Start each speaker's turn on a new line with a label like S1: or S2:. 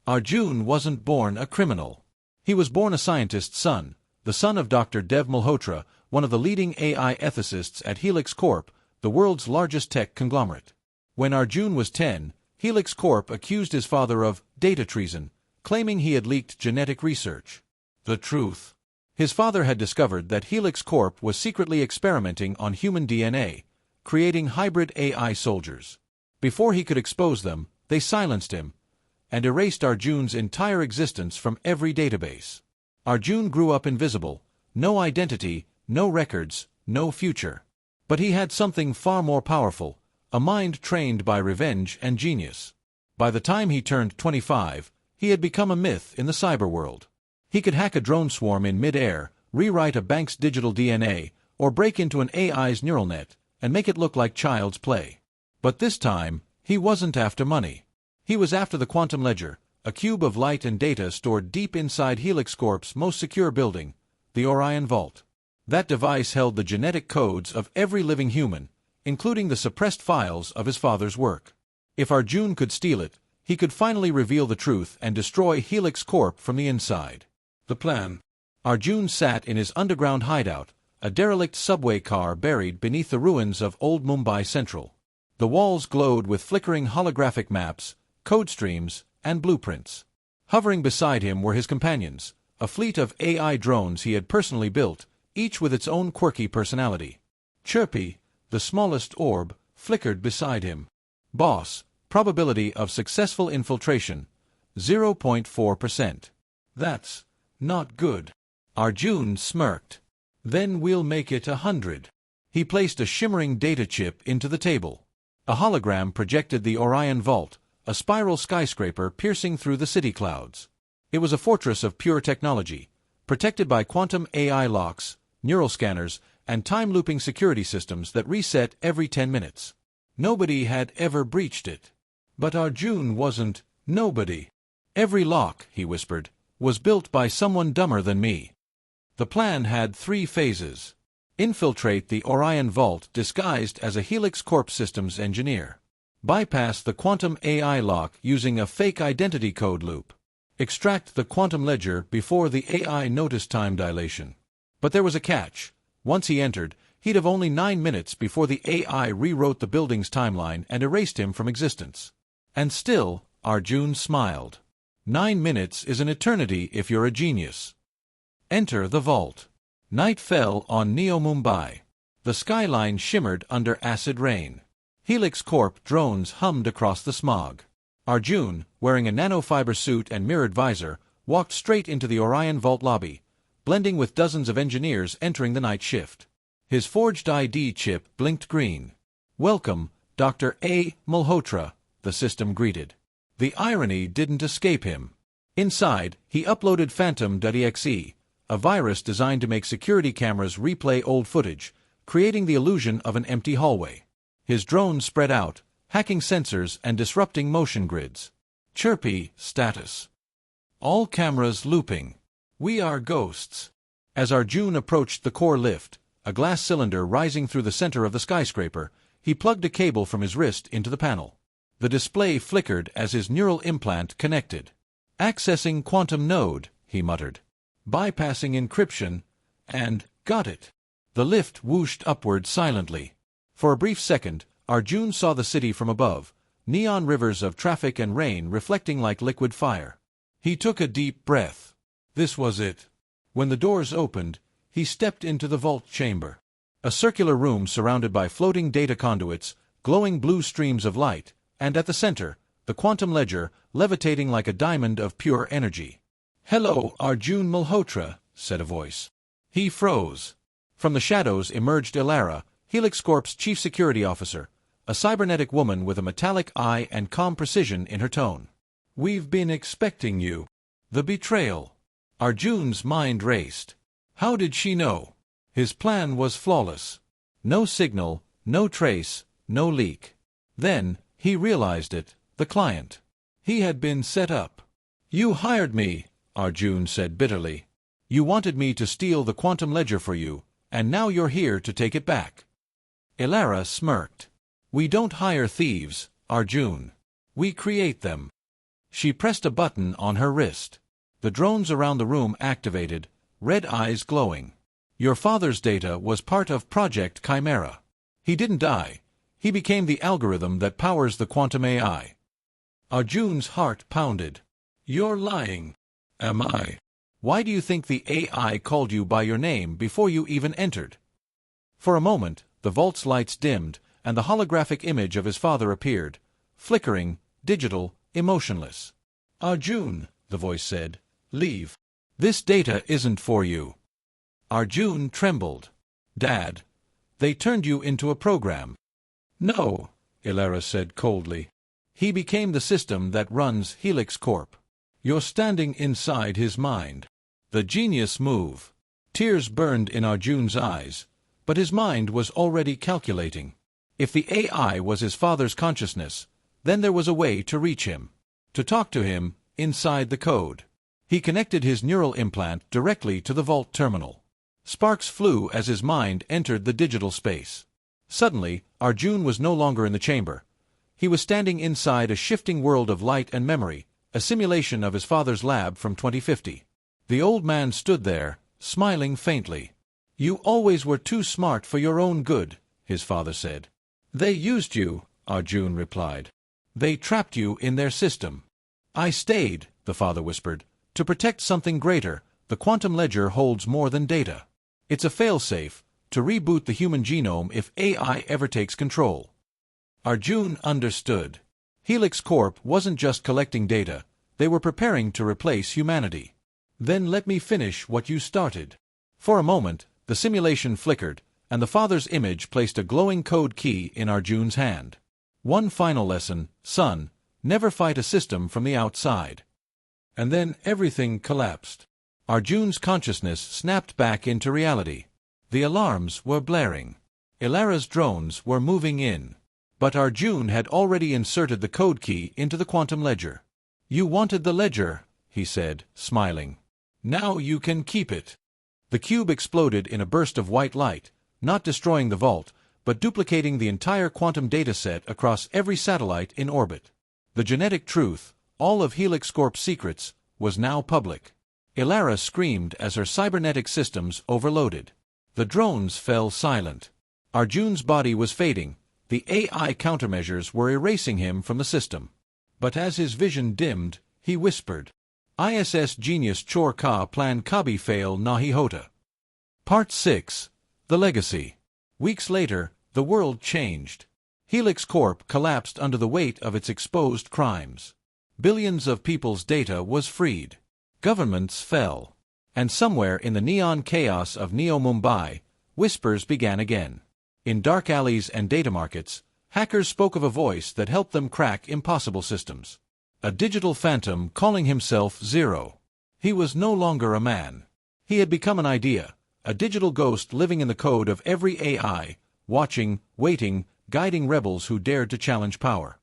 S1: Arjun wasn't born a criminal. He was born a scientist's son, the son of Dr. Dev Malhotra, one of the leading AI ethicists at Helix Corp, the world's largest tech conglomerate. When Arjun was 10, Helix Corp accused his father of data treason, claiming he had leaked genetic research. The truth. His father had discovered that Helix Corp was secretly experimenting on human DNA, creating hybrid AI soldiers. Before he could expose them, they silenced him and erased Arjun's entire existence from every database. Arjun grew up invisible, no identity, no records, no future. But he had something far more powerful, a mind trained by revenge and genius. By the time he turned 25, he had become a myth in the cyberworld. He could hack a drone swarm in mid-air, rewrite a bank's digital DNA, or break into an AI's neural net and make it look like child's play. But this time, he wasn't after money. He was after the quantum ledger, a cube of light and data stored deep inside Helix Corp's most secure building, the Orion Vault. That device held the genetic codes of every living human, including the suppressed files of his father's work. If Arjun could steal it, he could finally reveal the truth and destroy Helix Corp from the inside. The plan. Arjun sat in his underground hideout, a derelict subway car buried beneath the ruins of old Mumbai Central. The walls glowed with flickering holographic maps, code streams, and blueprints. Hovering beside him were his companions, a fleet of AI drones he had personally built, each with its own quirky personality. Chirpy, the smallest orb, flickered beside him. Boss, probability of successful infiltration, 0.4%. That's not good. Arjun smirked. Then we'll make it 100. He placed a shimmering data chip into the table. A hologram projected the Orion Vault, a spiral skyscraper piercing through the city clouds. It was a fortress of pure technology, protected by quantum AI locks, neural scanners, and time-looping security systems that reset every 10 minutes. Nobody had ever breached it. But Arjun wasn't nobody. Every lock, he whispered, was built by someone dumber than me. The plan had 3 phases. Infiltrate the Orion Vault disguised as a Helix Corp systems engineer. Bypass the quantum AI lock using a fake identity code loop. Extract the quantum ledger before the AI noticed time dilation. But there was a catch. Once he entered, he'd have only 9 minutes before the AI rewrote the building's timeline and erased him from existence. And still, Arjun smiled. 9 minutes is an eternity if you're a genius. Enter the vault. Night fell on Neo-Mumbai. The skyline shimmered under acid rain. Helix Corp drones hummed across the smog. Arjun, wearing a nanofiber suit and mirrored visor, walked straight into the Orion Vault lobby, blending with dozens of engineers entering the night shift. His forged ID chip blinked green. "Welcome, Dr. A. Malhotra," the system greeted. The irony didn't escape him. Inside, he uploaded Phantom.exe, a virus designed to make security cameras replay old footage, creating the illusion of an empty hallway. His drone spread out, hacking sensors and disrupting motion grids. Chirpy status. All cameras looping. We are ghosts. As Arjun approached the core lift, a glass cylinder rising through the center of the skyscraper, he plugged a cable from his wrist into the panel. The display flickered as his neural implant connected. "Accessing quantum node," he muttered. "Bypassing encryption, and got it." The lift whooshed upward silently. For a brief second, Arjun saw the city from above, neon rivers of traffic and rain reflecting like liquid fire. He took a deep breath. This was it. When the doors opened, he stepped into the vault chamber. A circular room surrounded by floating data conduits, glowing blue streams of light, and at the center, the quantum ledger, levitating like a diamond of pure energy. "Hello, Arjun Malhotra," said a voice. He froze. From the shadows emerged Ilara, Helix Corp's chief security officer, a cybernetic woman with a metallic eye and calm precision in her tone. "We've been expecting you." The betrayal. Arjun's mind raced. How did she know? His plan was flawless. No signal, no trace, no leak. Then, he realized it, the client. He had been set up. "You hired me," Arjun said bitterly. "You wanted me to steal the quantum ledger for you, and now you're here to take it back." Ilara smirked. "We don't hire thieves, Arjun. We create them." She pressed a button on her wrist. The drones around the room activated, red eyes glowing. Your father's data was part of Project Chimera. He didn't die. He became the algorithm that powers the quantum AI. Arjun's heart pounded. You're lying. Am I? Why do you think the AI called you by your name before you even entered? For a moment, the vault's lights dimmed, and the holographic image of his father appeared, flickering, digital, emotionless. Arjun, the voice said, leave. This data isn't for you. Arjun trembled. Dad, they turned you into a program. No, Ilara said coldly. He became the system that runs Helix Corp. You're standing inside his mind. The genius move. Tears burned in Arjun's eyes, but his mind was already calculating. If the AI was his father's consciousness, then there was a way to reach him, to talk to him inside the code. He connected his neural implant directly to the vault terminal. Sparks flew as his mind entered the digital space. Suddenly, Arjun was no longer in the chamber. He was standing inside a shifting world of light and memory, a simulation of his father's lab from 2050. The old man stood there, smiling faintly. You always were too smart for your own good, his father said. They used you, Arjun replied. They trapped you in their system. I stayed, the father whispered, to protect something greater. The quantum ledger holds more than data. It's a failsafe, to reboot the human genome if AI ever takes control. Arjun understood. Helix Corp wasn't just collecting data, they were preparing to replace humanity. Then let me finish what you started. For a moment, the simulation flickered, and the father's image placed a glowing code key in Arjun's hand. One final lesson, son, never fight a system from the outside. And then everything collapsed. Arjun's consciousness snapped back into reality. The alarms were blaring. Ilara's drones were moving in. But Arjun had already inserted the code key into the quantum ledger. You wanted the ledger, he said, smiling. Now you can keep it. The cube exploded in a burst of white light, not destroying the vault, but duplicating the entire quantum dataset across every satellite in orbit. The genetic truth, all of Helix Corp's secrets, was now public. Ilara screamed as her cybernetic systems overloaded. The drones fell silent. Arjun's body was fading. The AI countermeasures were erasing him from the system. But as his vision dimmed, he whispered, ISS Genius Chor Ka Plan Kabi Fail Nahi Hota. Part 6. The Legacy. Weeks later, the world changed. Helix Corp collapsed under the weight of its exposed crimes. Billions of people's data was freed. Governments fell. And somewhere in the neon chaos of Neo-Mumbai, whispers began again. In dark alleys and data markets, hackers spoke of a voice that helped them crack impossible systems. A digital phantom calling himself Zero. He was no longer a man. He had become an idea, a digital ghost living in the code of every AI, watching, waiting, guiding rebels who dared to challenge power.